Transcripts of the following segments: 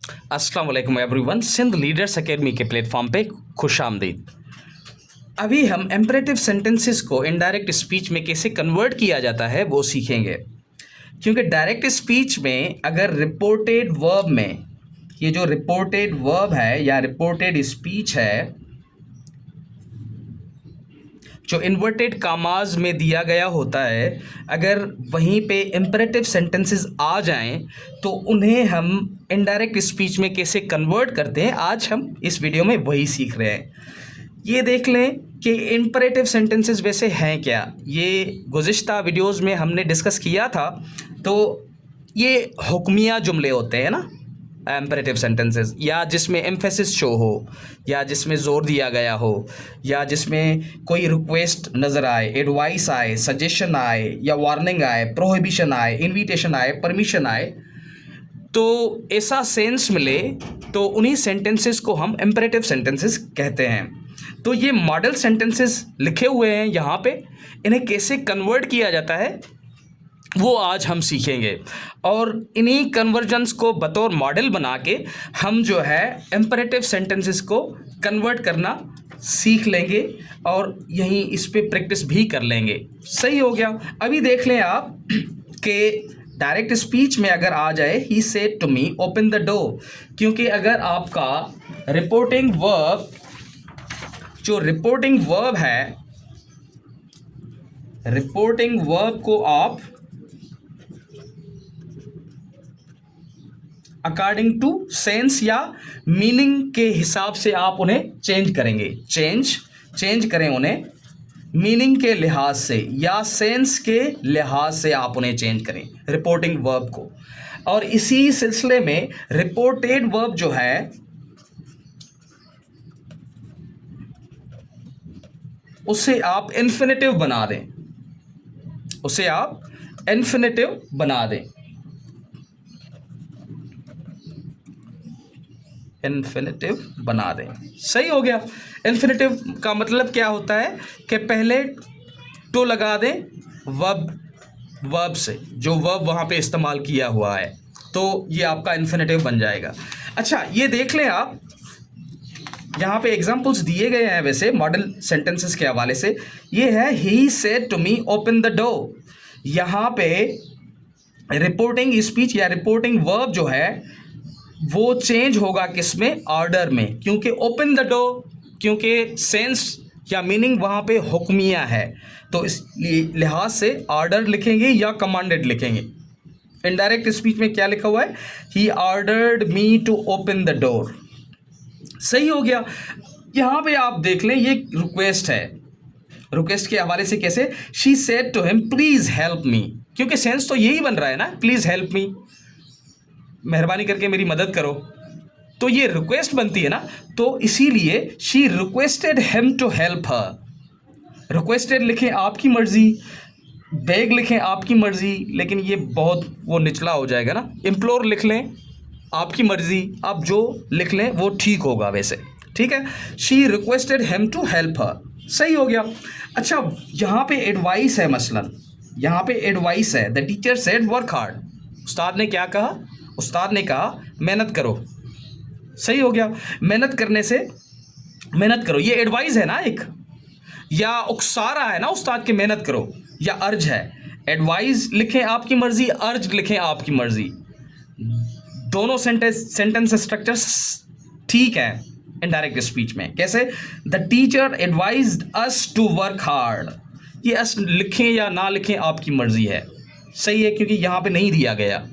अस्सलाम वालेकुम everyone. Sindh leaders academy के प्लेटफॉर्म पे खुश आमदीद। अभी हम एम्परेटिव सेंटेंसेस को इनडायरेक्ट स्पीच में कैसे कन्वर्ट किया जाता है वो सीखेंगे, क्योंकि डायरेक्ट स्पीच में अगर रिपोर्टेड वर्ब में ये जो रिपोर्टेड वर्ब है या रिपोर्टेड स्पीच है जो इन्वर्टेड कामाज में दिया गया होता है, अगर वहीं पे इम्परेटिव सेंटेंसेस आ जाएं तो उन्हें हम इनडायरेक्ट स्पीच में कैसे कन्वर्ट करते हैं, आज हम इस वीडियो में वही सीख रहे हैं। ये देख लें कि इम्परेटिव सेंटेंसेस वैसे हैं क्या। ये गुज़िश्ता वीडियोज़ में हमने डिस्कस किया था। तो ये हुक्मिया जुमले होते हैं ना, एम्परेटिव सेंटेंसेस, या जिसमें एम्फेसिस शो हो, या जिसमें ज़ोर दिया गया हो, या जिसमें कोई रिक्वेस्ट नज़र आए, एडवाइस आए, सजेशन आए, या वार्निंग आए, प्रोहिबिशन आए, इनविटेशन आए, परमिशन आए, तो ऐसा सेंस मिले तो उन्हीं सेंटेंसेस को हम एम्परेटिव सेंटेंसेस कहते हैं। तो ये मॉडल सेंटेंसेस लिखे हुए हैं यहाँ पे, इन्हें कैसे कन्वर्ट किया जाता है वो आज हम सीखेंगे, और इन्हीं कन्वर्जन्स को बतौर मॉडल बना के हम जो है एम्परेटिव सेंटेंसेस को कन्वर्ट करना सीख लेंगे और यहीं इस पे प्रैक्टिस भी कर लेंगे। सही हो गया। अभी देख लें आप कि डायरेक्ट स्पीच में अगर आ जाए he said to me open the door, क्योंकि अगर आपका रिपोर्टिंग वर्ब जो रिपोर्टिंग वर्ब है, रिपोर्टिंग वर्ब को आप अकॉर्डिंग टू सेंस या मीनिंग के हिसाब से आप उन्हें चेंज करेंगे। चेंज करें उन्हें मीनिंग के लिहाज से या सेंस के लिहाज से आप उन्हें चेंज करें रिपोर्टिंग वर्ब को। और इसी सिलसिले में रिपोर्टेड वर्ब जो है उसे आप इन्फिनेटिव बना दें, उसे आप इन्फिनेटिव बना दें। इन्फिनेटिव बना दें। सही हो गया। इन्फिनेटिव का मतलब क्या होता है कि पहले टू लगा दें वर्ब से, जो वर्ब वहाँ पे इस्तेमाल किया हुआ है, तो ये आपका इन्फिनेटिव बन जाएगा। अच्छा, ये देख लें आप, यहाँ पे एग्जाम्पल्स दिए गए हैं वैसे मॉडल सेंटेंसेस के हवाले से। ये है he said to me open the door. यहाँ पे रिपोर्टिंग स्पीच या रिपोर्टिंग वर्ब जो है वो चेंज होगा किसमें, ऑर्डर में, क्योंकि ओपन द डोर, क्योंकि सेंस या मीनिंग वहाँ पे हुक्मिया है, तो इस लिहाज से ऑर्डर लिखेंगे या कमांडेड लिखेंगे। इनडायरेक्ट स्पीच में क्या लिखा हुआ है, he ordered me to open the door. सही हो गया। यहाँ पे आप देख लें ये रिक्वेस्ट है, रिक्वेस्ट के हवाले से कैसे, she said to him please help me, क्योंकि सेंस तो यही बन रहा है ना, प्लीज़ हेल्प मी, मेहरबानी करके मेरी मदद करो, तो ये रिक्वेस्ट बनती है ना। तो इसीलिए she requested him to help her. Requested लिखें आपकी मर्ज़ी, बेग लिखें आपकी मर्ज़ी, लेकिन ये बहुत वो निचला हो जाएगा ना। इम्प्लोर लिख लें आपकी मर्ज़ी, आप जो लिख लें वो ठीक होगा वैसे, ठीक है। She requested him to help her. सही हो गया। अच्छा, यहाँ पे एडवाइस है, मसलन यहाँ पे एडवाइस है, the teacher said work hard. उस्ताद ने क्या कहा, उस्ताद ने कहा मेहनत करो। सही हो गया। मेहनत करने से मेहनत करो, ये एडवाइस है ना एक, या उकसा रहा है ना उस्ताद के मेहनत करो, या अर्ज है। एडवाइस लिखें आपकी मर्ज़ी, अर्ज लिखें आपकी मर्ज़ी, दोनों सेंटेंस स्ट्रक्चर्स ठीक है इनडायरेक्ट स्पीच में। कैसे, the teacher advised us to work hard. ये अस लिखें या ना लिखें आपकी मर्ज़ी है। सही है, क्योंकि यहाँ पे नहीं दिया गया,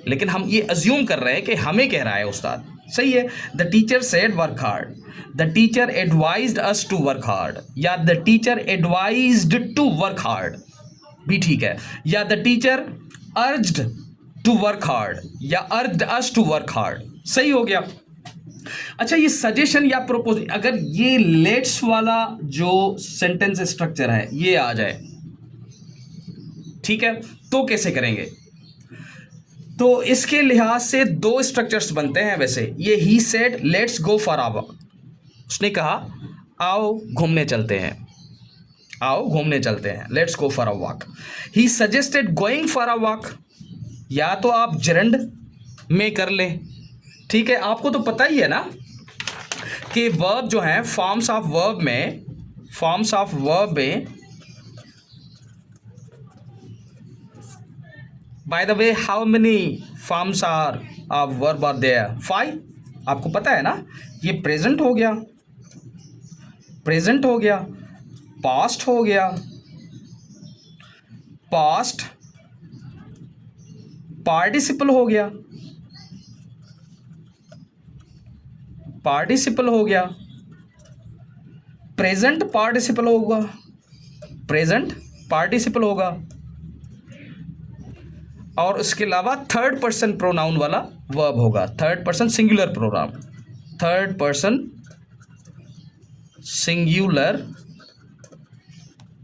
लेकिन हम ये अज्यूम कर रहे हैं कि हमें कह रहा है उस्ताद। सही है। The teacher said work hard, the teacher advised us to work hard, या the teacher advised to work hard भी ठीक है, या the teacher urged to work hard, या urged us to work hard. सही हो गया। अच्छा, ये सजेशन या प्रोपोज, अगर ये लेट्स वाला जो सेंटेंस स्ट्रक्चर है ये आ जाए, ठीक है, तो कैसे करेंगे। तो इसके लिहाज से दो स्ट्रक्चर्स बनते हैं वैसे। ये he said let's go for a walk, उसने कहा आओ घूमने चलते हैं, आओ घूमने चलते हैं, let's go for a walk. He suggested going for a walk, या तो आप जरंड में कर लें ठीक है, आपको तो पता ही है ना कि वर्ब जो है फॉर्म्स ऑफ वर्ब में by the way how many forms are of verb are there? 5। आपको पता है ना, ये प्रेजेंट हो गया, पास्ट हो गया, पास्ट पार्टिसिपल हो गया, प्रेजेंट पार्टिसिपल होगा, और उसके अलावा थर्ड पर्सन प्रोनाउन वाला वर्ब होगा, थर्ड पर्सन सिंगुलर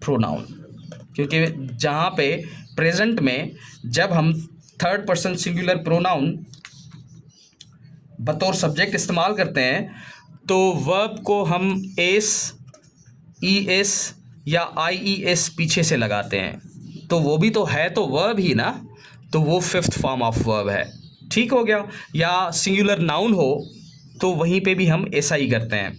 प्रोनाउन। क्योंकि जहाँ पे प्रेजेंट में जब हम थर्ड पर्सन सिंगुलर प्रोनाउन बतौर सब्जेक्ट इस्तेमाल करते हैं तो वर्ब को हम एस, ई एस या आई ई एस पीछे से लगाते हैं, तो वो भी तो है तो वर्ब ही ना, तो वो फिफ्थ फॉर्म ऑफ वर्ब है। ठीक हो गया। या सिंगुलर नाउन हो तो वहीं पे भी हम ऐसा ही करते हैं।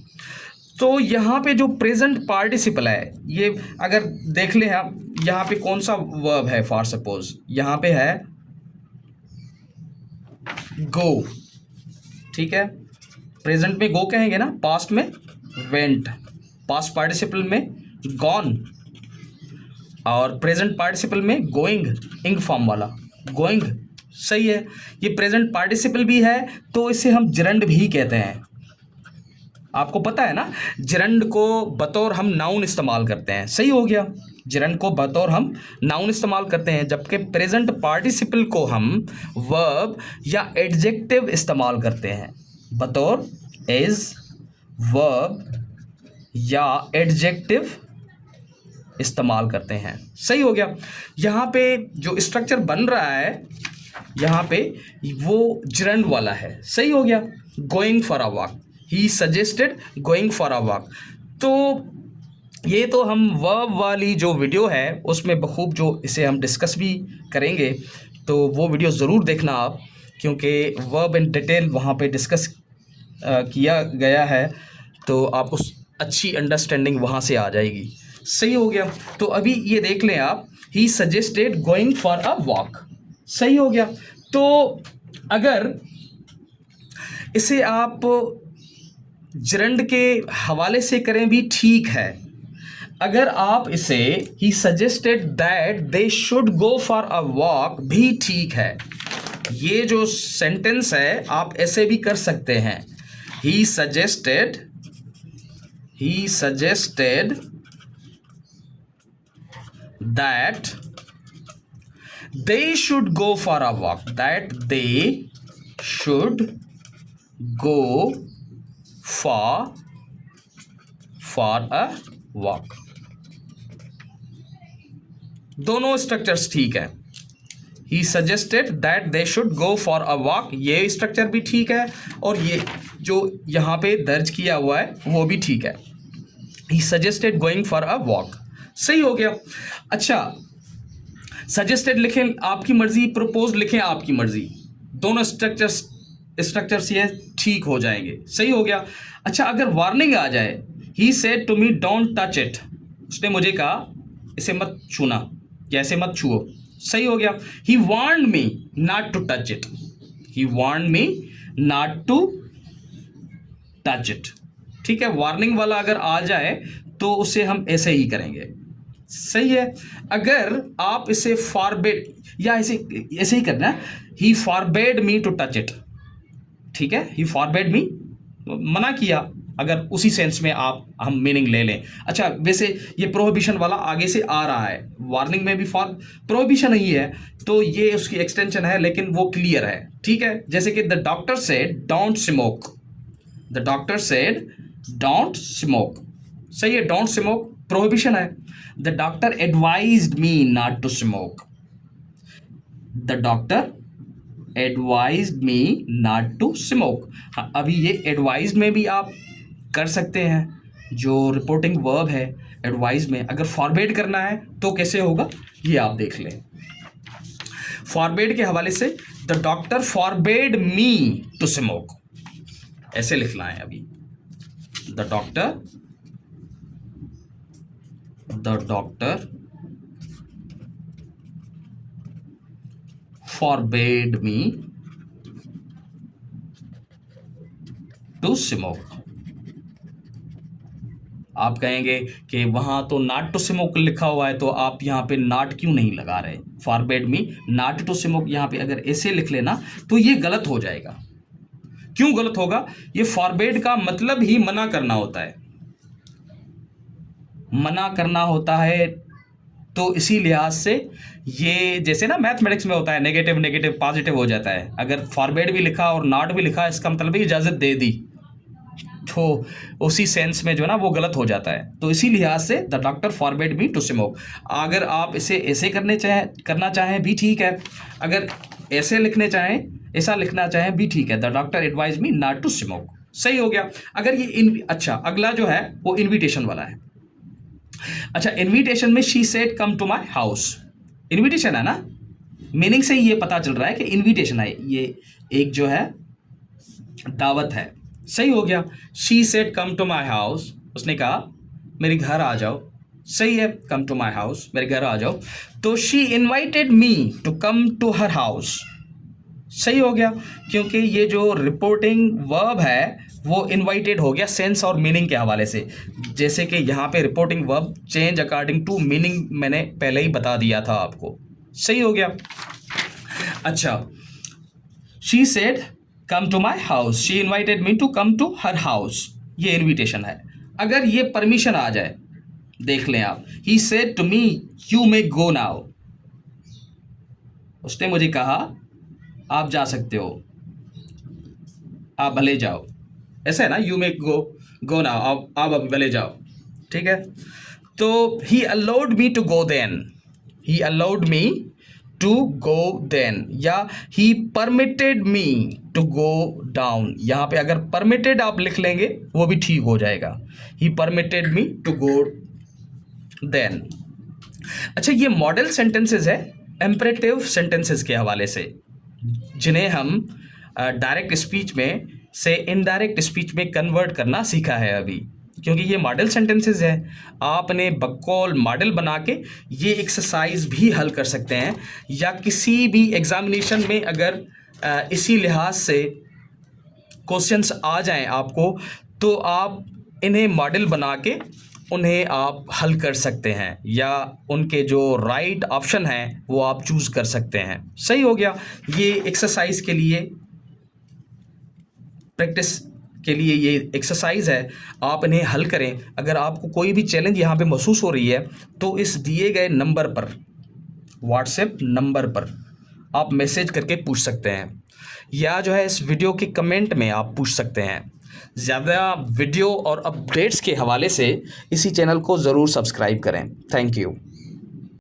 तो यहाँ पे जो प्रेजेंट पार्टिसिपल है, ये अगर देख लें हम, यहाँ पे कौन सा वर्ब है? फॉर सपोज यहाँ पे है गो, ठीक है, प्रेजेंट में गो कहेंगे ना, पास्ट में वेंट, पास्ट पार्टिसिपल में गॉन, और प्रेजेंट पार्टिसिपल में गोइंग, इंग फॉर्म वाला गोइंग। सही है, ये प्रेजेंट पार्टिसिपल भी है तो इसे हम जिरंड भी कहते हैं। आपको पता है ना, जिरंड को बतौर हम नाउन इस्तेमाल करते हैं। सही हो गया, जिरंड को बतौर हम नाउन इस्तेमाल करते हैं, जबकि प्रेजेंट पार्टिसिपल को हम वर्ब या एडजेक्टिव इस्तेमाल करते हैं, बतौर एज, वर्ब या एडजेक्टिव इस्तेमाल करते हैं। सही हो गया। यहाँ पे जो स्ट्रक्चर बन रहा है यहाँ पे वो जिरंड वाला है। सही हो गया। Going for a walk, he suggested going for a walk. तो ये तो हम वर्ब वाली जो वीडियो है उसमें बखूब जो इसे हम डिस्कस भी करेंगे, तो वो वीडियो ज़रूर देखना आप, क्योंकि वर्ब इन डिटेल वहाँ पे डिस्कस किया गया है, तो आपको अच्छी अंडरस्टैंडिंग वहाँ से आ जाएगी। सही हो गया। तो अभी ये देख लें आप, he suggested going for a walk. सही हो गया। तो अगर इसे आप जिरंड के हवाले से करें भी ठीक है, अगर आप इसे he suggested that they should go for a walk भी ठीक है। ये जो सेंटेंस है आप ऐसे भी कर सकते हैं, he suggested that they should go for a walk, that they should go for a walk। दोनों स्ट्रक्चर्स ठीक है। He suggested that they should go for a walk, ये स्ट्रक्चर भी ठीक है, और ये जो यहाँ पे दर्ज किया हुआ है वो भी ठीक है। He suggested going for a walk. सही हो गया। अच्छा, सजेस्टेड लिखें आपकी मर्जी, प्रपोज लिखें आपकी मर्जी, दोनों स्ट्रक्चर्स ये ठीक हो जाएंगे। सही हो गया। अच्छा, अगर वार्निंग आ जाए, he said to me don't touch it, उसने मुझे कहा इसे मत छूना या इसे मत छुओ। सही हो गया। He warned me not to touch it, he warned me not to touch it. ठीक है, वार्निंग वाला अगर आ जाए तो उसे हम ऐसे ही करेंगे। सही है। अगर आप इसे फॉरबिड या ऐसे ही करना है, he forbade me to touch it. ठीक है, ही फॉरबेड मी, मना किया, अगर उसी सेंस में हम मीनिंग ले लें। अच्छा, वैसे ये प्रोहिबिशन वाला आगे से आ रहा है, वार्निंग में भी प्रोहिबिशन ही है, तो ये उसकी एक्सटेंशन है, लेकिन वो क्लियर है। ठीक है, जैसे कि the doctor said don't smoke, the doctor said don't smoke. सही है, डोंट स्मोक प्रोहिबिशन है। The doctor advised me not to smoke, the doctor advised me not to smoke. अभी ये एडवाइज में भी आप कर सकते हैं, जो रिपोर्टिंग वर्ब है एडवाइज में। अगर फॉरबेड करना है तो कैसे होगा ये आप देख लें। फॉरबेड के हवाले से the doctor forbade me to smoke, ऐसे लिखना है अभी, the doctor forbade me to smoke। आप कहेंगे कि वहां तो नॉट टू स्मोक लिखा हुआ है, तो आप यहाँ पे नॉट क्यों नहीं लगा रहे? Forbade me not to smoke, यहाँ पे अगर ऐसे लिख लेना तो ये गलत हो जाएगा। क्यों गलत होगा? ये फॉरबेड का मतलब ही मना करना होता है, मना करना होता है। तो इसी लिहाज से ये जैसे ना मैथमेटिक्स में होता है, नेगेटिव नेगेटिव पॉजिटिव हो जाता है। अगर फॉरबेड भी लिखा और नॉट भी लिखा, इसका मतलब इजाज़त दे दी, तो उसी सेंस में जो है ना वो गलत हो जाता है। तो इसी लिहाज से the doctor forbade me to smoke. अगर आप इसे ऐसे करना चाहें भी ठीक है, अगर ऐसे लिखने चाहें, ऐसा लिखना चाहें भी ठीक है, the doctor advise me not to smoke. सही हो गया। अगर ये अच्छा, अगला जो है वो इन्विटेशन वाला है। अच्छा, इन्विटेशन में she said come to my house, invitation है ना, मीनिंग से ही ये पता चल रहा है कि इन्विटेशन है, ये एक जो है दावत है। सही हो गया। She said come to my house, उसने कहा मेरे घर आ जाओ। सही है, कम टू माई हाउस, मेरे घर आ जाओ। तो she invited me to come to her house. सही हो गया, क्योंकि ये जो रिपोर्टिंग वर्ब है वो इन्वाइटेड हो गया सेंस और मीनिंग के हवाले से। जैसे कि यहाँ पे reporting verb change according to meaning मैंने पहले ही बता दिया था आपको। सही हो गया। अच्छा, she said come to my house, she invited me to come to her house, ये इन्विटेशन है। अगर ये परमिशन आ जाए, देख लें आप, he said to me you may go now, उसने मुझे कहा आप जा सकते हो, आप भले जाओ। ऐसा है ना, यू मे गो नाउ, आप अभी भले जाओ। ठीक है। तो he allowed me to go then, he allowed me to go then, या he permitted me to go down. यहाँ पे अगर परमिटेड आप लिख लेंगे वो भी ठीक हो जाएगा, he permitted me to go then. अच्छा, ये मॉडल सेंटेंसेस है एम्परेटिव सेंटेंसेस के हवाले से, जिन्हें हम डायरेक्ट स्पीच में से इनडायरेक्ट स्पीच में कन्वर्ट करना सीखा है अभी, क्योंकि ये मॉडल सेंटेंसेस है। आपने बकौल मॉडल बना के ये एक्सरसाइज भी हल कर सकते हैं, या किसी भी एग्जामिनेशन में अगर इसी लिहाज से क्वेश्चंस आ जाएं आपको, तो आप इन्हें मॉडल बना के उन्हें आप हल कर सकते हैं, या उनके जो राइट ऑप्शन हैं वो आप चूज़ कर सकते हैं। सही हो गया। ये एक्सरसाइज के लिए, प्रैक्टिस के लिए ये एक्सरसाइज है, आप इन्हें हल करें। अगर आपको कोई भी चैलेंज यहाँ पे महसूस हो रही है तो इस दिए गए नंबर पर, व्हाट्सएप नंबर पर आप मैसेज करके पूछ सकते हैं, या जो है इस वीडियो के कमेंट में आप पूछ सकते हैं। ज़्यादा वीडियो और अपडेट्स के हवाले से इसी चैनल को ज़रूर सब्सक्राइब करें। Thank you.